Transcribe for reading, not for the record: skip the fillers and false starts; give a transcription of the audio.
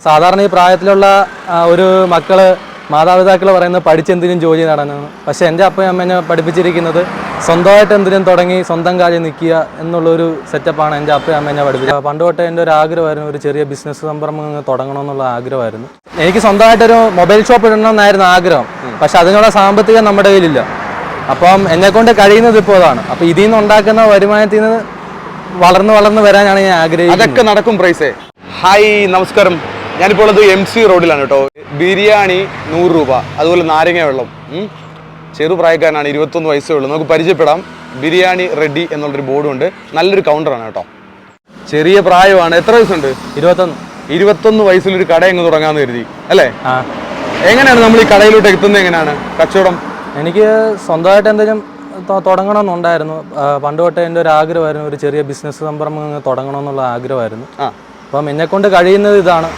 സാധാരണ ഈ പ്രായത്തിലുള്ള ഒരു മക്കള് മാതാപിതാക്കൾ പറയുന്നത് പഠിച്ചെന്തിനും ജോലി നടന്നു. പക്ഷേ എൻ്റെ അപ്പയും അമ്മേനെ പഠിപ്പിച്ചിരിക്കുന്നത് സ്വന്തമായിട്ട് എന്തിനും തുടങ്ങി സ്വന്തം കാര്യം നിൽക്കുക എന്നുള്ളൊരു സെറ്റപ്പാണ് എൻ്റെ അപ്പയും അമ്മേനെ പഠിപ്പിച്ചത്. പണ്ട് തൊട്ടേ എൻ്റെ ഒരു ആഗ്രഹമായിരുന്നു ഒരു ചെറിയ ബിസിനസ് സംരംഭം തുടങ്ങണമെന്നുള്ള ആഗ്രഹമായിരുന്നു. എനിക്ക് സ്വന്തമായിട്ടൊരു മൊബൈൽ ഷോപ്പ് ഇടണമെന്നായിരുന്നു ആഗ്രഹം. പക്ഷെ അതിനുള്ള സാമ്പത്തികം നമ്മുടെ കയ്യിലില്ല. അപ്പം എന്നെക്കൊണ്ട് കഴിയുന്നത് ഇപ്പോൾ അതാണ്. അപ്പോൾ ഇതിൽ നിന്ന് ഉണ്ടാക്കുന്ന വരുമാനത്തിൽ നിന്ന് വളർന്ന് വരാനാണ് ഞാൻ ആഗ്രഹിക്കുന്നത്. അതൊക്കെ നടക്കും പ്രൈസേ. ഹായ് നമസ്കാരം, ഞാനിപ്പോൾ ഉള്ളത് MC റോഡിലാണ് കേട്ടോ. ബിരിയാണി 100 രൂപ, അതുപോലെ നാരങ്ങ വെള്ളം. ചെറുപ്രായക്കാരനാണ്, 21 വയസ്സേ ഉള്ളൂ. നമുക്ക് പരിചയപ്പെടാം. ബിരിയാണി റെഡി എന്നുള്ളൊരു ബോർഡും ഉണ്ട്. നല്ലൊരു കൗണ്ടറാണ് കേട്ടോ. ചെറിയ പ്രായമാണ്. എത്ര വയസ്സുണ്ട്? 21 വയസ്സിലൊരു കട അങ്ങ് തുടങ്ങാമെന്ന് കരുതി അല്ലേ? എങ്ങനെയാണ് നമ്മൾ ഈ കടയിലോട്ട് എത്തുന്നത്? എങ്ങനെയാണ് കച്ചവടം? എനിക്ക് സ്വന്തമായിട്ട് എന്തെങ്കിലും തുടങ്ങണമെന്നുണ്ടായിരുന്നു. പണ്ട് തൊട്ടേ എൻ്റെ ഒരു ആഗ്രഹമായിരുന്നു ഒരു ചെറിയ ബിസിനസ് സംരംഭം തുടങ്ങണമെന്നുള്ള ആഗ്രഹമായിരുന്നു. അപ്പം എന്നെക്കൊണ്ട് കഴിയുന്നത് ഇതാണ്.